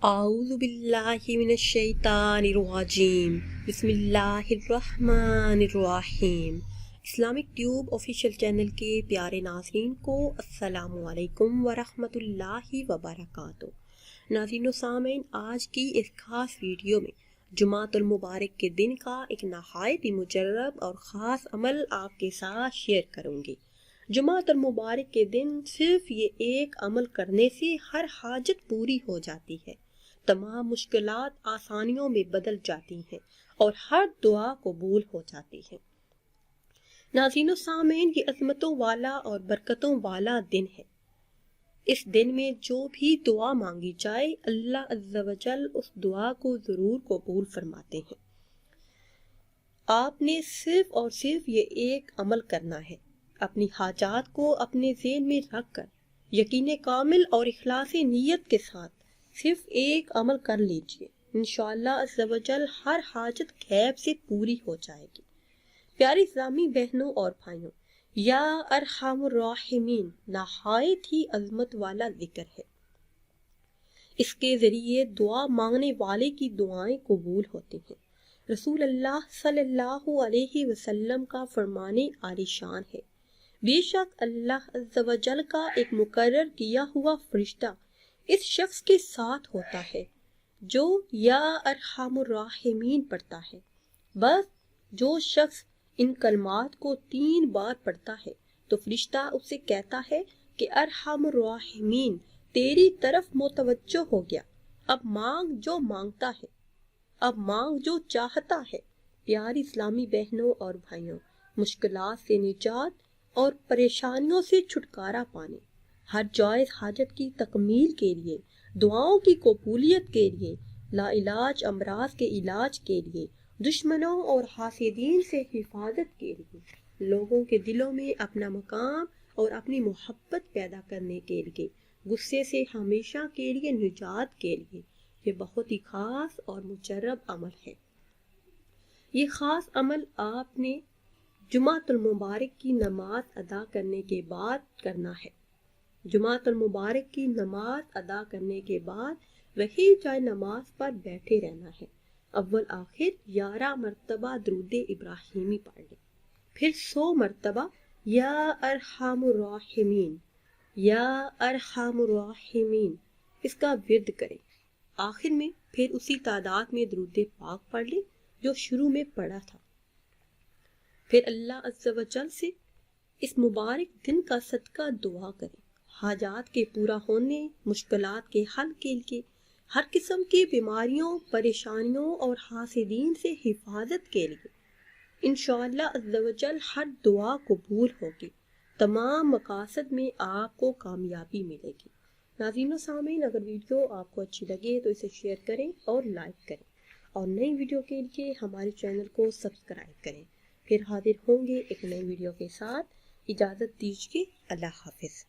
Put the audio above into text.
اعوذ باللہ من الشیطان الرجیم بسم اللہ الرحمن الرحیم۔ اسلامک ٹیوب آفیشیل چینل کے پیارے ناظرین کو السلام علیکم ورحمۃ اللہ وبرکاتہ۔ ناظرین و سامعین، آج کی اس خاص ویڈیو میں جمعۃ المبارک کے دن کا ایک نہایت ہی مجرب اور خاص عمل آپ کے ساتھ شیئر کروں گی۔ جمعۃ المبارک کے دن صرف یہ ایک عمل کرنے سے ہر حاجت پوری ہو جاتی ہے، تمام مشکلات آسانیوں میں بدل جاتی ہیں اور ہر دعا قبول ہو جاتی ہے۔ ناظرین و سامعین، یہ عظمتوں والا اور برکتوں والا دن ہے۔ اس دن میں جو بھی دعا مانگی جائے، اللہ عز و جل اس دعا کو ضرور قبول فرماتے ہیں۔ آپ نے صرف اور صرف یہ ایک عمل کرنا ہے، اپنی حاجات کو اپنے ذہن میں رکھ کر یقین کامل اور اخلاص نیت کے ساتھ صرف ایک عمل کر لیجئے، انشاءاللہ عز و جل ہر حاجت غیب سے پوری ہو جائے گی۔ پیاری اسلامی بہنوں اور بھائیوں، یا ارحم الراحمین نہایت ہی عظمت والا ذکر ہے۔ اس کے ذریعے دعا مانگنے والے کی دعائیں قبول ہوتی ہیں۔ رسول اللہ صلی اللہ علیہ وسلم کا فرمانے عالی شان ہے، بے شک اللہ عز و جل کا ایک مقرر کیا ہوا فرشتہ اس شخص کے ساتھ ہوتا ہے جو یا ارحم الراحمین پڑھتا ہے۔ بس جو شخص ان کلمات کو 3 بار پڑھتا ہے تو فرشتہ اس سے کہتا ہے کہ ارحم الراحمین تیری طرف متوجہ ہو گیا، اب مانگ جو مانگتا ہے، اب مانگ جو چاہتا ہے۔ پیاری اسلامی بہنوں اور بھائیوں، مشکلات سے نجات اور پریشانیوں سے چھٹکارا پانے، ہر جائز حاجت کی تکمیل کے لیے، دعاؤں کی قبولیت کے لیے، لا علاج امراض کے علاج کے لیے، دشمنوں اور حاسدین سے حفاظت کے لیے، لوگوں کے دلوں میں اپنا مقام اور اپنی محبت پیدا کرنے کے لیے، غصے سے ہمیشہ کے لیے نجات کے لیے، یہ بہت ہی خاص اور مجرب عمل ہے۔ یہ خاص عمل آپ نے جمعۃ المبارک کی نماز ادا کرنے کے بعد کرنا ہے۔ جمعۃ المبارک کی نماز ادا کرنے کے بعد وہی جائے نماز پر بیٹھے رہنا ہے۔ اول آخر 11 مرتبہ درود ابراہیمی پڑھ لیں، پھر 100 مرتبہ یا ارحم الراحمین یا ارحم الراحمین اس کا ورد کریں۔ آخر میں پھر اسی تعداد میں درود پاک پڑھ لیں جو شروع میں پڑھا تھا۔ پھر اللہ عز و جل سے اس مبارک دن کا صدقہ دعا کریں، حاجات کے پورا ہونے، مشکلات کے حل کے لیے، ہر قسم کی بیماریوں، پریشانیوں اور حاسدین سے حفاظت کے لیے۔ انشاءاللہ عز و جل ہر دعا قبول ہوگی، تمام مقاصد میں آپ کو کامیابی ملے گی۔ ناظرین و سامعین، اگر ویڈیو آپ کو اچھی لگے تو اسے شیئر کریں اور لائک کریں، اور نئی ویڈیو کے لیے ہمارے چینل کو سبسکرائب کریں۔ پھر حاضر ہوں گے ایک نئی ویڈیو کے ساتھ۔ اجازت دیجیے، اللہ حافظ۔